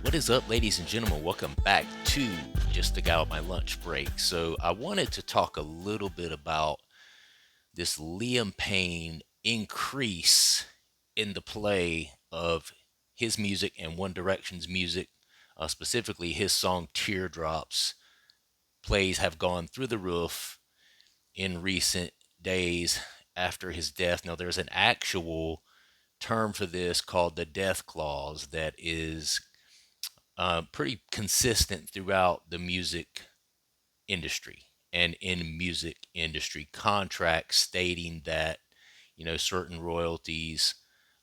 What is up, ladies and gentlemen? Welcome back to Just the Guy with My Lunch Break. So, I wanted to talk a little bit about this Liam Payne increase in the play of his music and One Direction's music, specifically his song Teardrops. Plays have gone through the roof in recent days after his death. Now, there's an actual term for this called the death clause that is pretty consistent throughout the music industry and in music industry contracts stating that certain royalties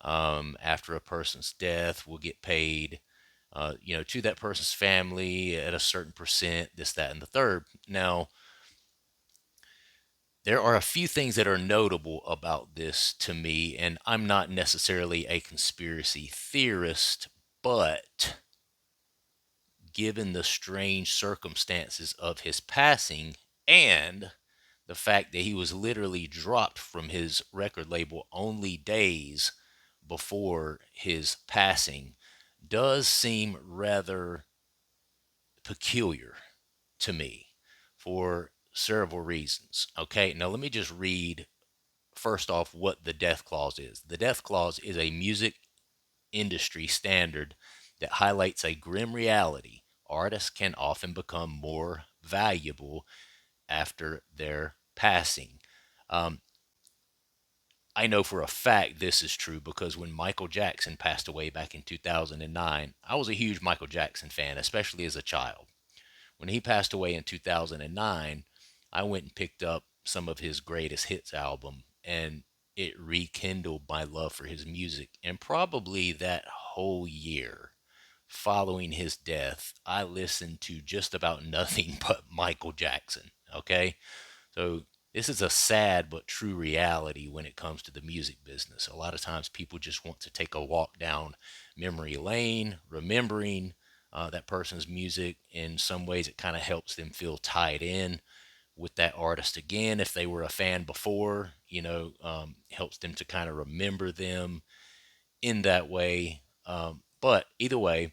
after a person's death will get paid to that person's family at a certain percent, this, that, and the third. Now, there are a few things that are notable about this to me, and I'm not necessarily a conspiracy theorist, but given the strange circumstances of his passing and the fact that he was literally dropped from his record label only days before his passing, does seem rather peculiar to me for several reasons. Okay, now let me just read first off what the death clause is. The death clause is a music industry standard that highlights a grim reality. Artists can often become more valuable after their passing. Um, I know for a fact this is true because when Michael Jackson passed away back in 2009, I was a huge Michael Jackson fan, especially as a child. When he passed away in 2009, I went and picked up some of his greatest hits album, and it rekindled my love for his music. And probably that whole year following his death, I listened to just about nothing but Michael Jackson. Okay. So this is a sad but true reality when it comes to the music business. A lot of times people just want to take a walk down memory lane, remembering that person's music. In some ways, it kind of helps them feel tied in with that artist again. If they were a fan before, helps them to kind of remember them in that way. But either way,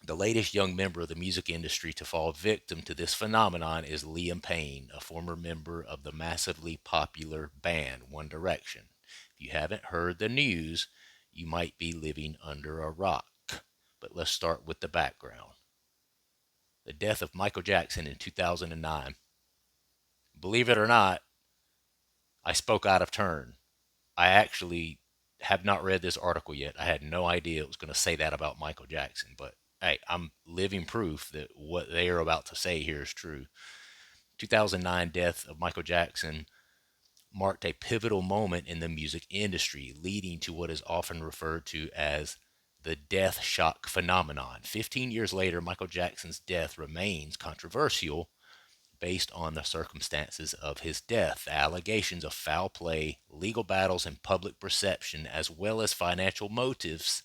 the latest young member of the music industry to fall victim to this phenomenon is Liam Payne, a former member of the massively popular band One Direction. If you haven't heard the news, you might be living under a rock. But let's start with the background. The death of Michael Jackson in 2009. Believe it or not, I spoke out of turn. I actually have not read this article yet. I had no idea it was going to say that about Michael Jackson, but hey, I'm living proof that what they are about to say here is true. 2009 death of Michael Jackson marked a pivotal moment in the music industry, leading to what is often referred to as the death shock phenomenon. 15 years later, Michael Jackson's death remains controversial based on the circumstances of his death, allegations of foul play, legal battles, and public perception, as well as financial motives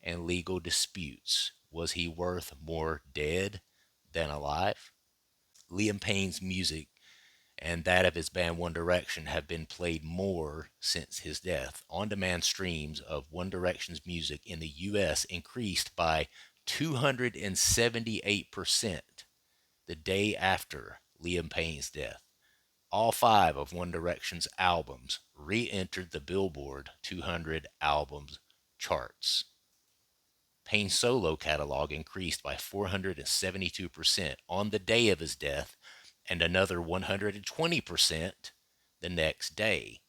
and legal disputes. Was he worth more dead than alive? Liam Payne's music and that of his band One Direction have been played more since his death. On demand streams of One Direction's music in the US increased by 278% the day after Liam Payne's death. All five of One Direction's albums re entered the Billboard 200 albums charts. Payne's solo catalog increased by 472% on the day of his death and another 120% the next day.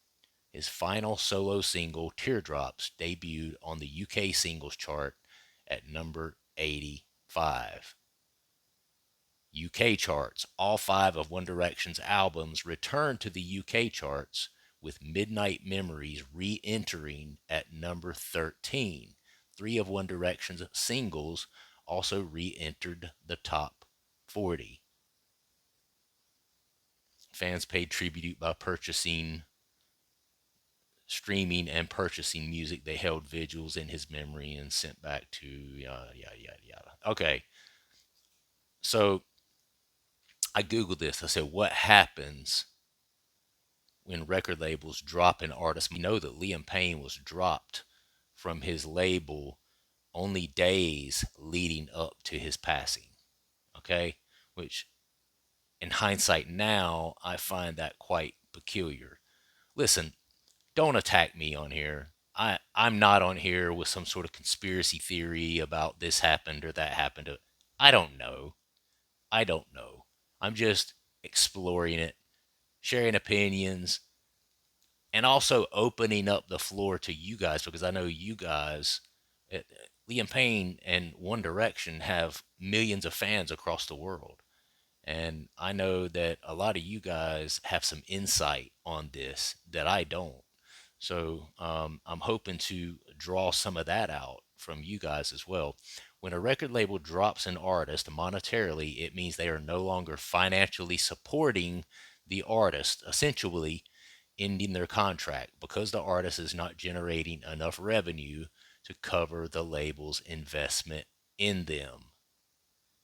His final solo single, Teardrops, debuted on the UK singles chart at number 85. UK charts. All five of One Direction's albums returned to the UK charts, with Midnight Memories re entering at number 13. Three of One Direction's singles also re entered the top 40. Fans paid tribute by streaming and purchasing music. They held vigils in his memory and sent back to yada, yada, yada, yada. Okay, so I Googled this. I said, what happens when record labels drop an artist? We know that Liam Payne was dropped from his label only days leading up to his passing. Okay, which in hindsight now, I find that quite peculiar. Listen, don't attack me on here. I'm not on here with some sort of conspiracy theory about this happened or that happened. I don't know. I don't know. I'm just exploring it, sharing opinions, and also opening up the floor to you guys because I know you guys, uh, Liam Payne and One Direction have millions of fans across the world. And I know that a lot of you guys have some insight on this that I don't. So I'm hoping to draw some of that out from you guys as well. When a record label drops an artist monetarily, it means they are no longer financially supporting the artist, essentially ending their contract because the artist is not generating enough revenue to cover the label's investment in them.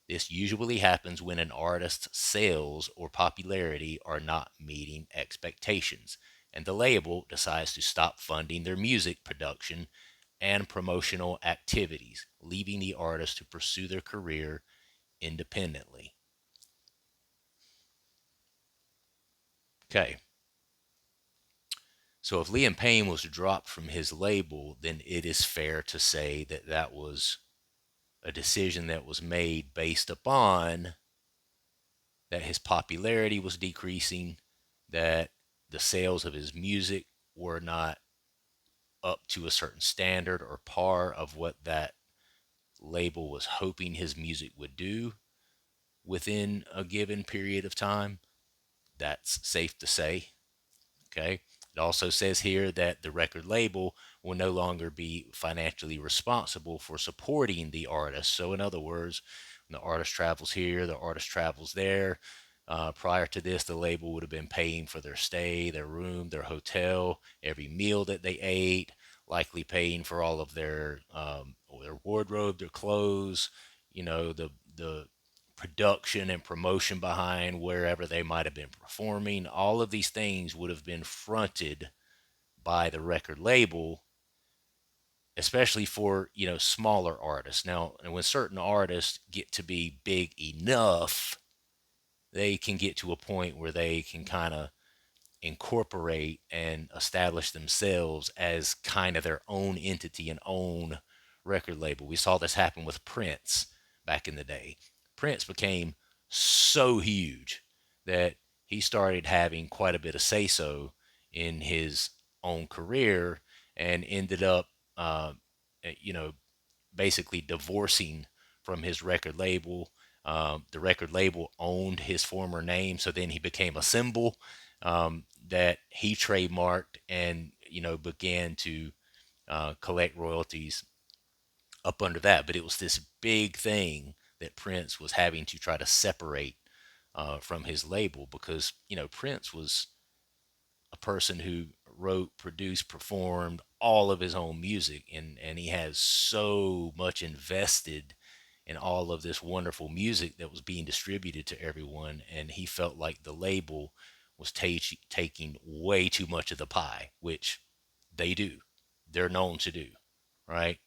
This usually happens when an artist's sales or popularity are not meeting expectations, and the label decides to stop funding their music production and promotional activities, leaving the artist to pursue their career independently. Okay, so if Liam Payne was dropped from his label, then it is fair to say that that was a decision that was made based upon that his popularity was decreasing, that the sales of his music were not up to a certain standard or par of what that label was hoping his music would do within a given period of time. That's safe to say. Okay. It also says here that the record label will no longer be financially responsible for supporting the artist. So, in other words, when the artist travels here, the artist travels there. Prior to this, the label would have been paying for their stay, their room, their hotel, every meal that they ate, likely paying for all of their wardrobe, their clothes, the production and promotion behind wherever they might have been performing. All of these things would have been fronted by the record label, especially for, smaller artists. Now, and when certain artists get to be big enough, they can get to a point where they can kind of incorporate and establish themselves as kind of their own entity and own record label. We saw this happen with Prince back in the day. Prince became so huge that he started having quite a bit of say so in his own career and ended up, you know, basically divorcing from his record label. The record label owned his former name, so then he became a symbol that he trademarked and began to collect royalties up under that. But it was this big thing that Prince was having to try to separate from his label because Prince was a person who wrote, produced, performed all of his own music, and he has so much invested in all of this wonderful music that was being distributed to everyone, and he felt like the label was taking way too much of the pie, which they do. They're known to do, right?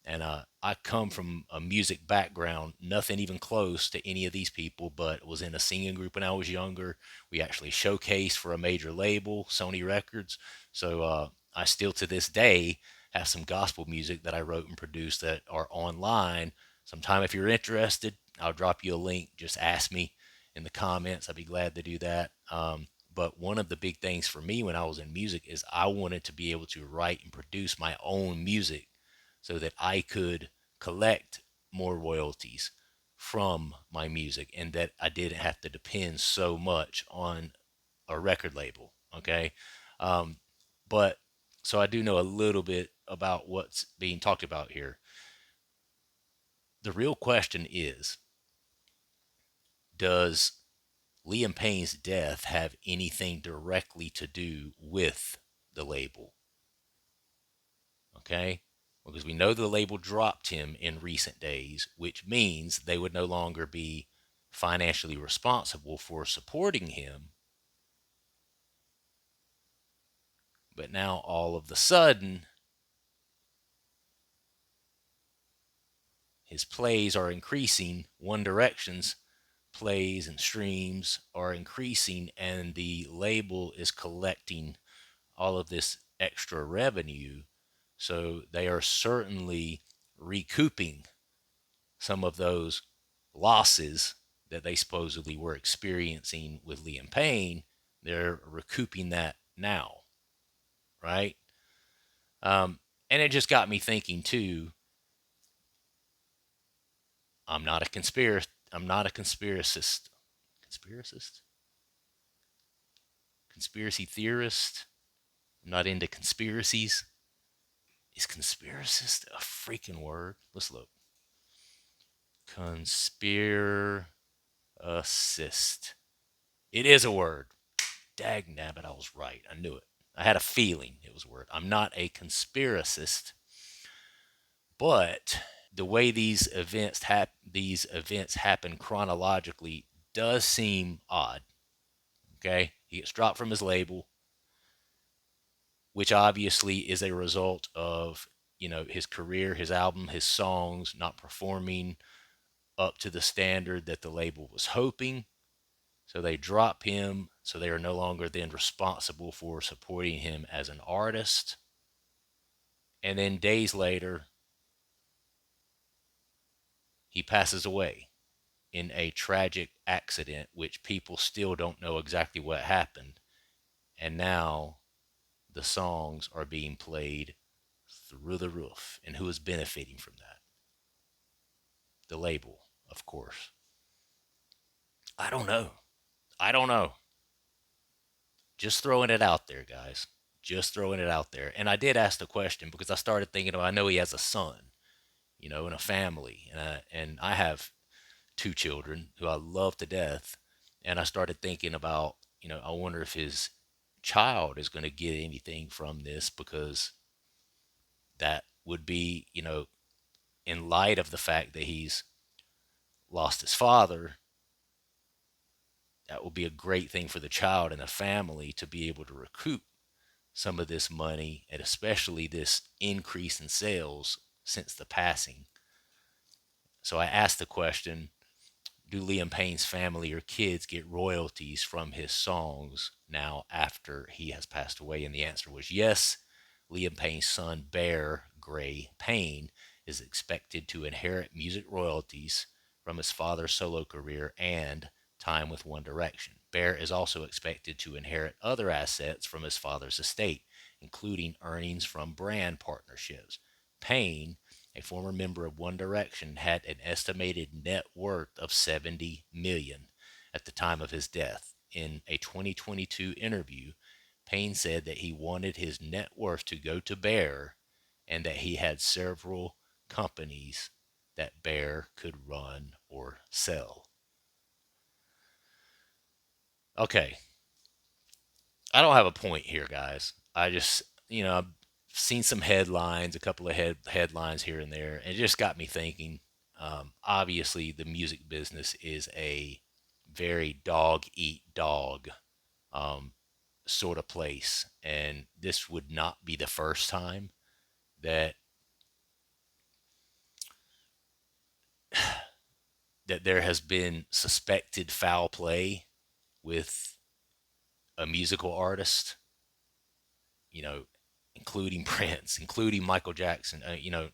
And I come from a music background, nothing even close to any of these people, but was in a singing group when I was younger. We actually showcased for a major label, Sony Records. So I still to this day have some gospel music that I wrote and produced that are online. Sometime if you're interested, I'll drop you a link. Just ask me in the comments. I'd be glad to do that. But one of the big things for me when I was in music is I wanted to be able to write and produce my own music so that I could collect more royalties from my music and that I didn't have to depend so much on a record label. Okay. Um, but so I do know a little bit about what's being talked about here. The real question is, does Liam Payne's death have anything directly to do with the label? Okay. Because we know the label dropped him in recent days, which means they would no longer be financially responsible for supporting him. But now all of the sudden, his plays are increasing. One Direction's plays and streams are increasing, and the label is collecting all of this extra revenue. So they are certainly recouping some of those losses that they supposedly were experiencing with Liam Payne. They're recouping that now, right? And it just got me thinking too. I'm not a conspiracy. I'm not a conspiracist. Conspiracist? Conspiracy theorist. I'm not into conspiracies. Is conspiracist a freaking word? Let's look. Conspiracist. It is a word. Dag nabbit, I was right. I knew it. I had a feeling it was a word. I'm not a conspiracist, but the way these events happen chronologically does seem odd. Okay, he gets dropped from his label, which obviously is a result of his career, his album, his songs not performing up to the standard that the label was hoping. So they drop him. So they are no longer then responsible for supporting him as an artist. And then days later, he passes away in a tragic accident, which people still don't know exactly what happened. And now the songs are being played through the roof. And who is benefiting from that? The label, of course. I don't know. I don't know. Just throwing it out there, guys. Just throwing it out there. And I did ask the question because I started thinking, I know he has a son, and a family. And I have two children who I love to death. And I started thinking about, I wonder if his child is going to get anything from this, because that would be, in light of the fact that he's lost his father, that would be a great thing for the child and the family to be able to recoup some of this money, and especially this increase in sales since the passing. So I asked the question, do Liam Payne's family or kids get royalties from his songs now after he has passed away? And the answer was yes. Liam Payne's son, Bear Gray Payne, is expected to inherit music royalties from his father's solo career and time with One Direction. Bear is also expected to inherit other assets from his father's estate, including earnings from brand partnerships. Payne, a former member of One Direction, had an estimated net worth of $70 million at the time of his death. In a 2022 interview, Payne said that he wanted his net worth to go to Bear and that he had several companies that Bear could run or sell. Okay, I don't have a point here, guys. I just, I've seen some headlines, a couple of headlines here and there, and it just got me thinking. Obviously, the music business is a very dog eat dog um, sort of place, and this would not be the first time that there has been suspected foul play with a musical artist. You know, including Prince, including Michael Jackson.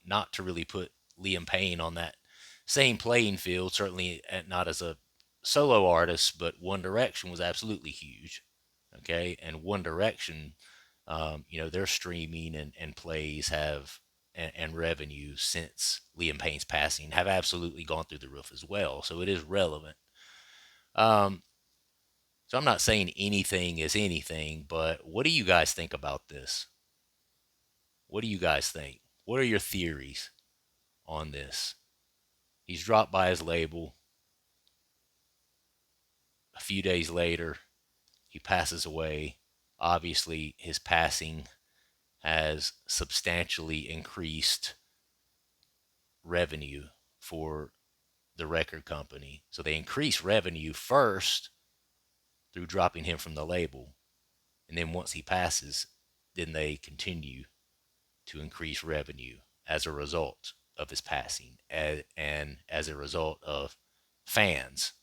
Not to really put Liam Payne on that same playing field, certainly not as a solo artist, but One Direction was absolutely huge. Okay, and One Direction, their streaming and plays have and revenue since Liam Payne's passing have absolutely gone through the roof as well. So it is relevant. Um, so I'm not saying anything is anything, but what do you guys think about this? What do you guys think? What are your theories on this? He's dropped by his label. A few days later, he passes away. Obviously, his passing has substantially increased revenue for the record company. So they increase revenue first through dropping him from the label. And then once he passes, then they continue to increase revenue as a result. of his passing, and as a result of fans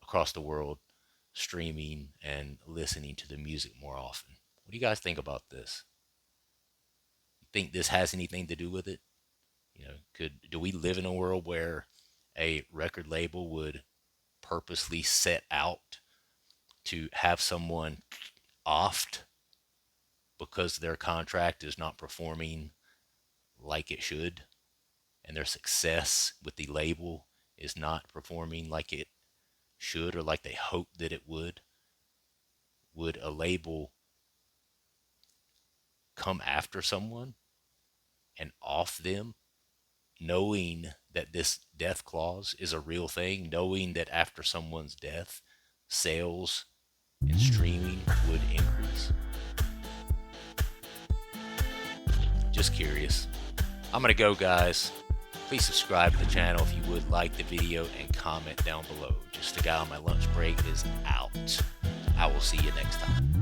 across the world streaming and listening to the music more often. What do you guys think about this? You think this has anything to do with it? Do we live in a world where a record label would purposely set out to have someone offed because their contract is not performing like it should, and their success with the label is not performing like it should or like they hoped that it would? Would a label come after someone and off them, knowing that this death clause is a real thing, knowing that after someone's death, sales and streaming would increase? Just curious. I'm going to go, guys. Please subscribe to the channel if you would like the video, and comment down below. Just the guy on my lunch break is out. I will see you next time.